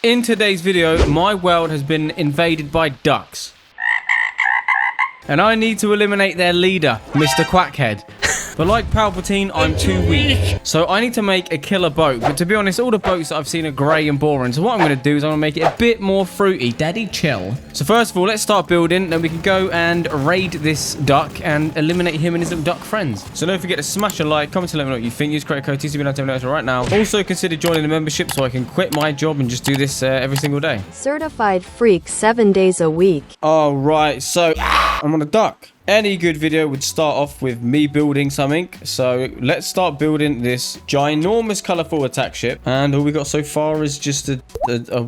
In today's video, my world has been invaded by ducks. And I need to eliminate their leader, Mr Quackhead. But like Palpatine, I'm too weak. So I need to make a killer boat. But to be honest, all the boats that I've seen are grey and boring. So what I'm going to do is I'm going to make it a bit more fruity. Daddy, chill. So first of all, let's start building. Then we can go and raid this duck and eliminate him and his little duck friends. So don't forget to smash a like, comment to let me know what you think. Use credit code TCB9 right now. Also consider joining the membership so I can quit my job and just do this every single day. Certified freak 7 days a week. All right, so I'm on a duck. Any good video would start off with me building something. So let's start building this ginormous colourful attack ship. And all we got so far is just a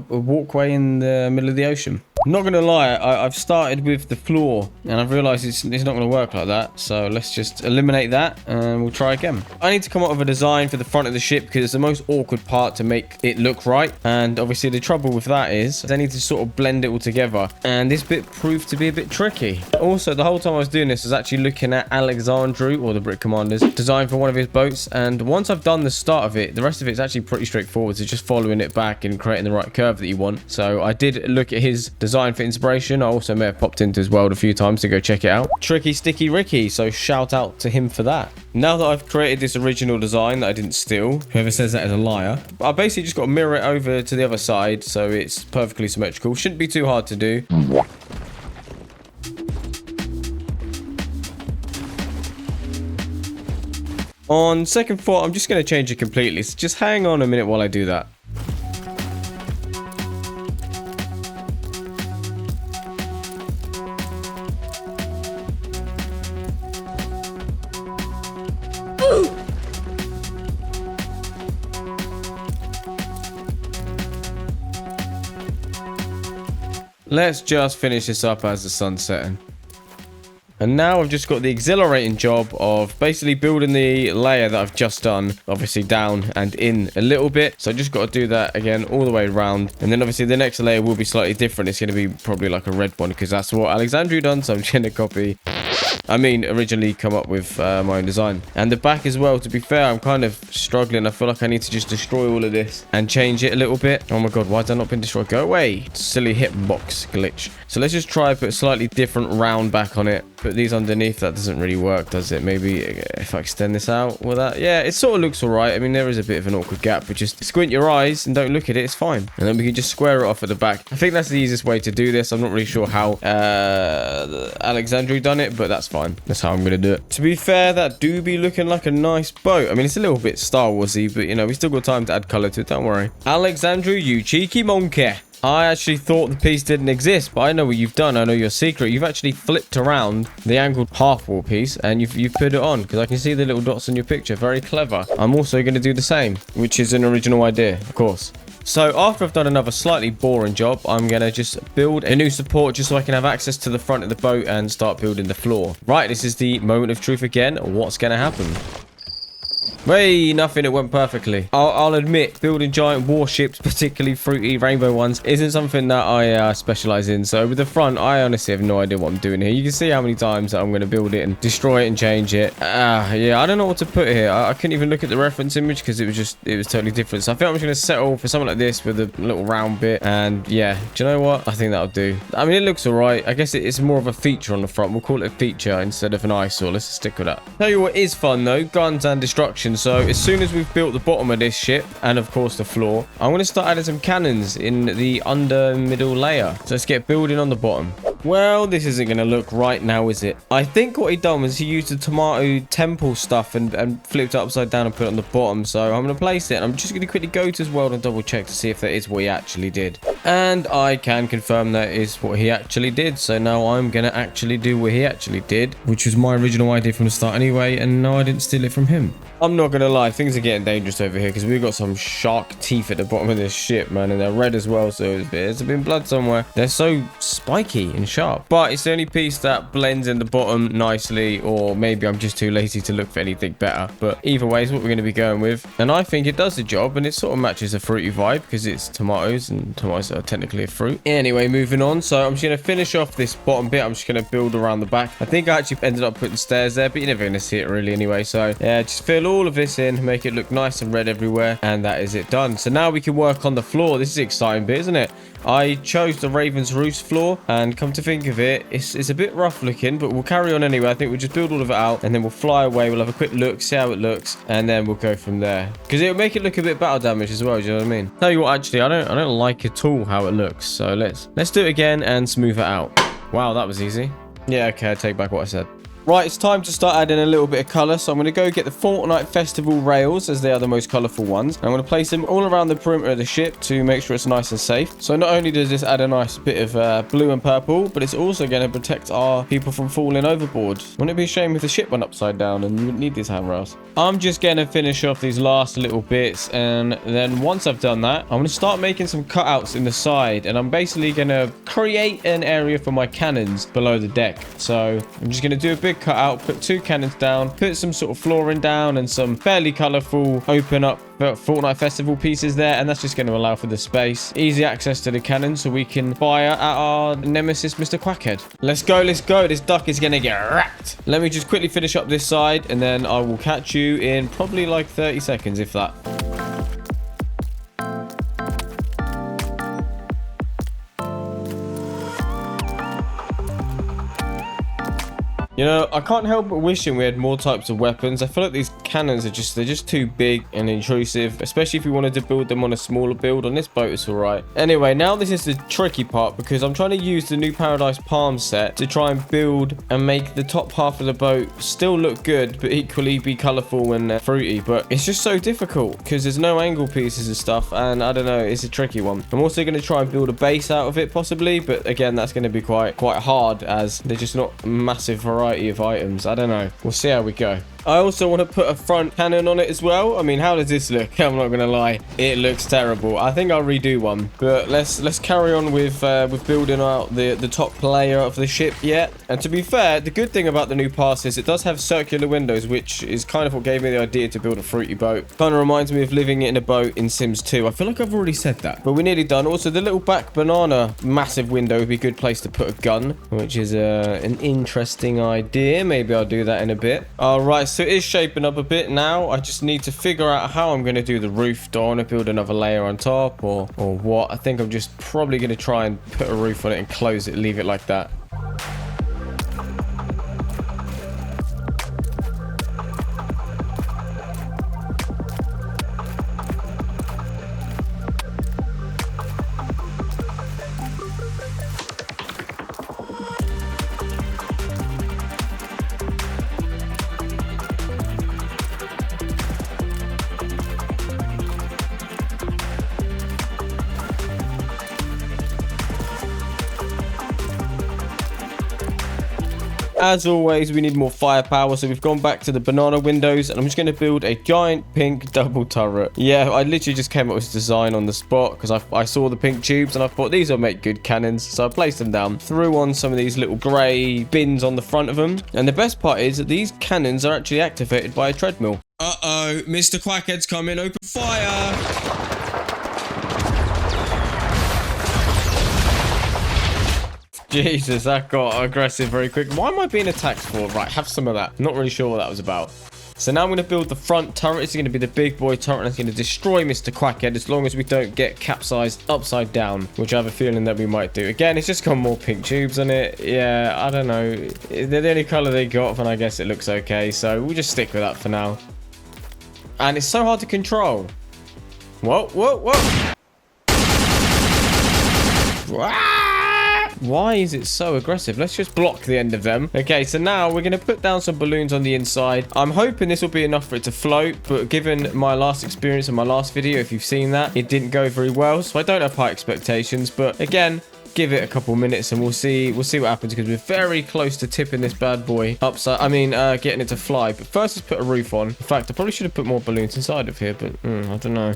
walkway in the middle of the ocean. I'm not going to lie, I've started with the floor and I've realised it's not going to work like that. So let's just eliminate that and we'll try again. I need to come up with a design for the front of the ship because it's the most awkward part to make it look right. And obviously the trouble with that is I need to sort of blend it all together. And this bit proved to be a bit tricky. Also, the whole time I was doing this, I was actually looking at Alexandru, or the Brit Commander's design for one of his boats. And once I've done the start of it, the rest of it's actually pretty straightforward. So just following it back and creating the right curve that you want. So I did look at his design for inspiration. I also may have popped into his world a few times to go check it out. Tricky Sticky Ricky, so shout out to him for that. Now that I've created this original design that I didn't steal, whoever says that is a liar, I basically just got to mirror it over to the other side so it's perfectly symmetrical. Shouldn't be too hard to do. On second thought, I'm just going to change it completely. So just hang on a minute while I do that. Let's just finish this up as the sun's setting. And now I've just got the exhilarating job of basically building the layer that I've just done, obviously down and in a little bit. So I just got to do that again all the way around. And then obviously the next layer will be slightly different. It's going to be probably like a red one because that's what Alexandru done. So I'm just going to copy. Originally come up with my own design. And the back as well, to be fair, I'm kind of struggling. I feel like I need to just destroy all of this and change it a little bit. Oh my god, why has that not been destroyed? Go away. Silly hitbox glitch. So let's just try and put a slightly different round back on it. Put these underneath. That doesn't really work, does it? Maybe if I extend this out, will that? Yeah, it sort of looks all right. I mean, there is a bit of an awkward gap, but just squint your eyes and don't look at it. It's fine. And then we can just square it off at the back. I think that's the easiest way to do this. I'm not really sure how Alexandru done it, but that's fine. That's how I'm going to do it. To be fair, that do be looking like a nice boat. I mean, it's a little bit Star Warsy, but, you know, we still got time to add color to it. Don't worry. Alexandru, you cheeky monkey. I actually thought the piece didn't exist, but I know what you've done. I know your secret. You've actually flipped around the angled half-wall piece and you've put it on because I can see the little dots in your picture. Very clever. I'm also going to do the same, which is an original idea, of course. So after I've done another slightly boring job, I'm going to just build a new support just so I can have access to the front of the boat and start building the floor. Right, this is the moment of truth again. What's going to happen? Hey, nothing, it went perfectly. I'll admit, building giant warships, particularly fruity rainbow ones, isn't something that I specialize in. So with the front, I honestly have no idea what I'm doing here. You can see how many times that I'm going to build it and destroy it and change it. Yeah, I don't know what to put here. I couldn't even look at the reference image because it was totally different. So I think I'm just going to settle for something like this with a little round bit. And yeah, do you know what? I think that'll do. I mean, it looks all right. I guess it's more of a feature on the front. We'll call it a feature instead of an eyesore. Let's stick with that. Tell you what is fun though, guns and destruction. So as soon as we've built the bottom of this ship and of course the floor, I'm going to start adding some cannons in the middle layer. So let's get building on the bottom. Well, this isn't going to look right now, is it? I think what he done was he used the tomato temple stuff and flipped it upside down and put it on the bottom. So I'm going to place it. And I'm just going to quickly go to his world and double check to see if that is what he actually did. And I can confirm that is what he actually did. So now I'm going to actually do what he actually did, which was my original idea from the start anyway. And no, I didn't steal it from him. I'm not going to lie, things are getting dangerous over here because we've got some shark teeth at the bottom of this ship, man. And they're red as well, so there's been blood somewhere. They're so spiky and sharp. But it's the only piece that blends in the bottom nicely, or maybe I'm just too lazy to look for anything better. But either way is what we're going to be going with. And I think it does the job, and it sort of matches a fruity vibe because it's tomatoes, and tomatoes So technically a fruit. Anyway, moving on. So I'm just going to finish off this bottom bit. I'm just going to build around the back. I think I actually ended up putting stairs there, but you're never going to see it really anyway. So yeah, just fill all of this in, make it look nice and red everywhere. And that is it done. So now we can work on the floor. This is an exciting bit, isn't it? I chose the Raven's Roost floor, and come to think of it, it's a bit rough looking, but we'll carry on anyway. I think we'll just build all of it out, and then we'll fly away. We'll have a quick look, see how it looks, and then we'll go from there. Because it'll make it look a bit battle damage as well, do you know what I mean? Tell you what, actually, I don't like at all how it looks. So let's do it again and smooth it out. Wow, that was easy. Yeah, okay, I take back what I said. Right, it's time to start adding a little bit of colour. So I'm going to go get the Fortnite Festival rails, as they are the most colourful ones. I'm going to place them all around the perimeter of the ship to make sure it's nice and safe. So not only does this add a nice bit of blue and purple, but it's also going to protect our people from falling overboard. Wouldn't it be a shame if the ship went upside down and you wouldn't need these handrails? I'm just going to finish off these last little bits, and then once I've done that, I'm going to start making some cutouts in the side, and I'm basically going to create an area for my cannons below the deck. So I'm just going to do a big cutout, put 2 cannons down, put some sort of flooring down and some fairly colourful open up Fortnite Festival pieces there, and that's just going to allow for the space, easy access to the cannon, so we can fire at our nemesis Mr Quackhead. Let's go, let's go. This duck is going to get wrecked. Let me just quickly finish up this side, and then I will catch you in probably like 30 seconds, if that. You know, I can't help but wishing we had more types of weapons. I feel like these cannons are they're just too big and intrusive, especially if you wanted to build them on a smaller build. On this boat, it's all right. Anyway, now this is the tricky part, because I'm trying to use the new Paradise Palm set to try and build and make the top half of the boat still look good, but equally be colourful and fruity. But it's just so difficult because there's no angle pieces and stuff, and I don't know, it's a tricky one. I'm also going to try and build a base out of it possibly, but again, that's going to be quite hard, as there's just not massive variety of items. I don't know. We'll see how we go. I also want to put a front cannon on it as well. I mean, how does this look? I'm not gonna lie, it looks terrible. I think I'll redo one, but let's carry on with building out the top layer of the ship yet. And to be fair, the good thing about the new pass is it does have circular windows, which is kind of what gave me the idea to build a fruity boat. Kind of reminds me of living in a boat in Sims 2. I feel like I've already said that, but we're nearly done. Also, the little back banana massive window would be a good place to put a gun, which is an interesting idea. Maybe I'll do that in a bit. All right, so it is shaping up a bit now. I just need to figure out how I'm going to do the roof. Do I want to build another layer on top or what? I think I'm just probably going to try and put a roof on it and close it, leave it like that. As always, we need more firepower, so we've gone back to the banana windows, and I'm just going to build a giant pink double turret. Yeah, I literally just came up with this design on the spot because I saw the pink tubes and I thought these will make good cannons, so I placed them down, threw on some of these little grey bins on the front of them, and the best part is that these cannons are actually activated by a treadmill. Uh-oh, Mr. Quackhead's coming, open fire! Jesus, that got aggressive very quick. Why am I being attacked for? Right, have some of that. Not really sure what that was about. So now I'm going to build the front turret. It's going to be the big boy turret, and it's going to destroy Mr. Quackhead as long as we don't get capsized upside down, which I have a feeling that we might do. Again, it's just got more pink tubes on it. Yeah, I don't know. They're the only colour they got, and I guess it looks okay. So we'll just stick with that for now. And it's so hard to control. Whoa, whoa, whoa. Why is it so aggressive? Let's just block the end of them. Okay, so now we're going to put down some balloons on the inside. I'm hoping this will be enough for it to float, but given my last experience in my last video, if you've seen that, it didn't go very well, so I don't have high expectations. But again, give it a couple minutes and we'll see what happens, because we're very close to tipping this bad boy upside. I mean, getting it to fly. But first, let's put a roof on. In fact, I probably should have put more balloons inside of here, but I don't know.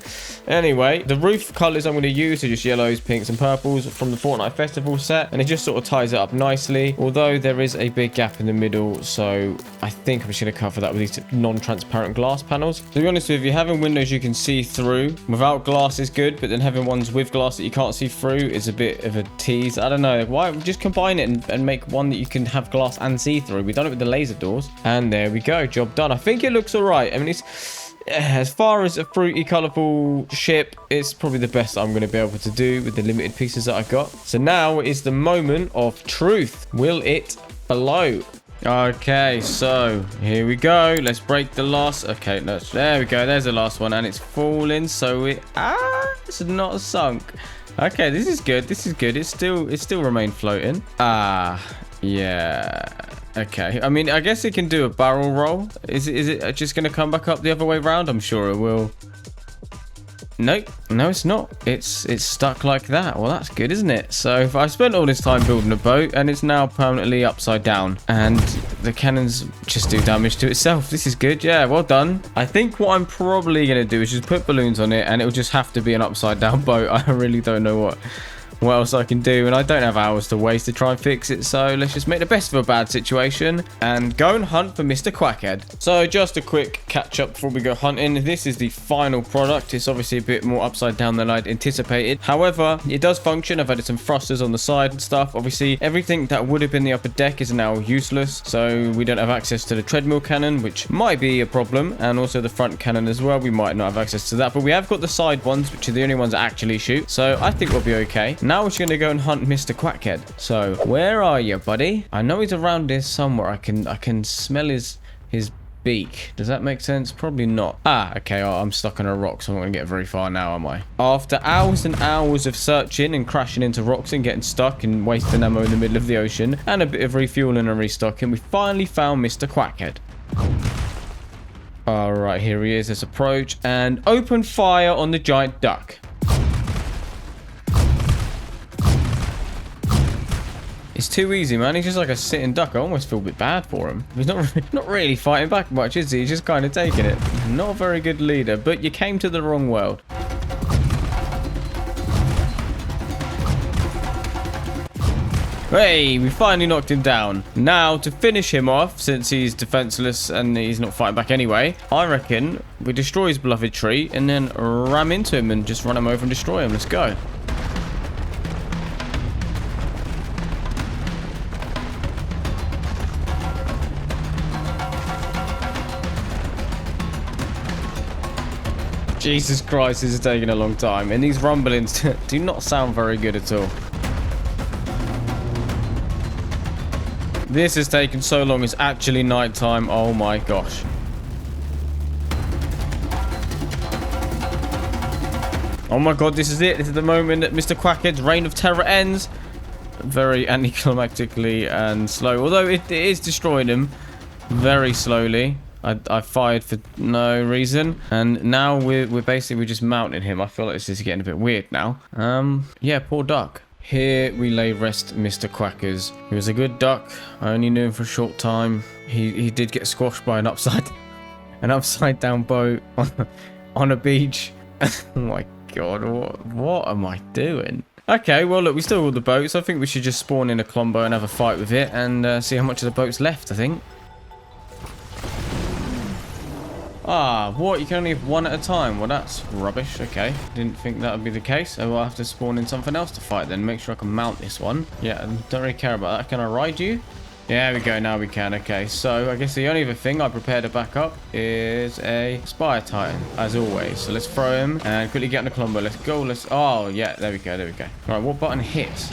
Anyway, the roof colors I'm going to use are just yellows, pinks, and purples from the Fortnite Festival set, and it just sort of ties it up nicely. Although there is a big gap in the middle, so I think I'm just going to cover that with these non-transparent glass panels. To be honest with you, having windows you can see through without glass is good, but then having ones with glass that you can't see through is a bit of a tease. I don't know. Why just combine it and make one that you can have glass and see through? We've done it with the laser doors, and there we go. Job done. I think it looks all right. I mean, it's as far as a fruity, colourful ship, it's probably the best I'm going to be able to do with the limited pieces that I got. So now is the moment of truth. Will it blow? Okay, so here we go. Let's break the last. Okay, there we go. There's the last one, and it's falling. So it's not sunk. Okay, this is good. This is good. It still remained floating. Yeah. Okay. I mean, I guess it can do a barrel roll. Is it just going to come back up the other way around? I'm sure it will. Nope. No, it's not. It's stuck like that. Well, that's good, isn't it? So if I spent all this time building a boat and it's now permanently upside down and the cannons just do damage to itself. This is good. Yeah, well done. I think what I'm probably going to do is just put balloons on it and it'll just have to be an upside down boat. I really don't know what else I can do, and I don't have hours to waste to try and fix it, so let's just make the best of a bad situation and go and hunt for Mr. Quackhead. So just a quick catch up before we go hunting. This is the final product. It's obviously a bit more upside down than I'd anticipated. However, it does function. I've added some thrusters on the side and stuff. Obviously, everything that would have been the upper deck is now useless, so we don't have access to the treadmill cannon, which might be a problem, and also the front cannon as well. We might not have access to that, but we have got the side ones, which are the only ones that actually shoot, so I think we'll be okay. Now we're just going to go and hunt Mr. Quackhead. So, where are you, buddy? I know he's around here somewhere. I can smell his beak. Does that make sense? Probably not. Okay. I'm stuck on a rock, so I'm not going to get very far now, am I? After hours and hours of searching and crashing into rocks and getting stuck and wasting ammo in the middle of the ocean and a bit of refueling and restocking, we finally found Mr. Quackhead. All right, here he is. Let's approach and open fire on the giant duck. It's too easy, man. He's just like a sitting duck. I almost feel a bit bad for him. He's not really fighting back much, is he? He's just kind of taking it. Not a very good leader, but you came to the wrong world. Hey, we finally knocked him down. Now, to finish him off, since he's defenseless and he's not fighting back anyway, I reckon we destroy his beloved tree and then ram into him and just run him over and destroy him. Let's go. Jesus Christ, this is taking a long time. And these rumblings do not sound very good at all. This has taken so long. It's actually nighttime. Oh my gosh. Oh my god, this is it. This is the moment that Mr. Quackhead's reign of terror ends. Very anticlimactically and slow. Although it is destroying him very slowly. I fired for no reason, and now we're basically just mounting him. I feel like this is getting a bit weird now. Yeah, poor duck. Here we lay rest Mr. Quackers. He was a good duck. I only knew him for a short time. He did get squashed by an upside down boat on a beach. Oh my god, what am I doing? Okay, well look, we still got the boat, so I think we should just spawn in a Colombo and have a fight with it and see how much of the boat's left, I think. What? You can only have one at a time? Well, that's rubbish. Okay. Didn't think that would be the case. So I'll have to spawn in something else to fight then. Make sure I can mount this one. Yeah, I don't really care about that. Can I ride you? Yeah, there we go. Now we can. Okay, so I guess the only other thing I prepared to back up is a Spire Titan, as always. So let's throw him and quickly get in the Colombo. Let's go. Oh, yeah. There we go. There we go. All right, what button hits?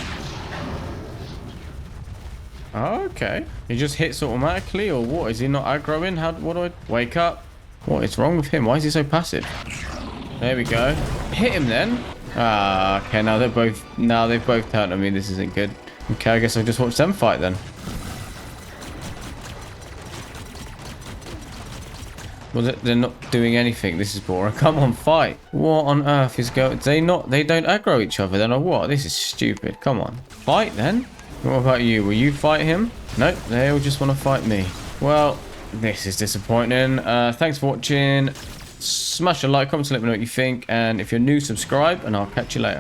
Okay. He just hits automatically, or what? Is he not aggroing? What do I... Wake up. What is wrong with him? Why is he so passive? There we go. Hit him then. Okay. Now they've both turned on me. This isn't good. Okay, I guess I'll just watch them fight then. Well, they're not doing anything. This is boring. Come on, fight. What on earth is going... They don't aggro each other then, or what? This is stupid. Come on. Fight then. What about you? Will you fight him? Nope, they all just want to fight me. Well, this is disappointing. Thanks for watching. Smash a like, comment to let me know what you think. And if you're new, subscribe, and I'll catch you later.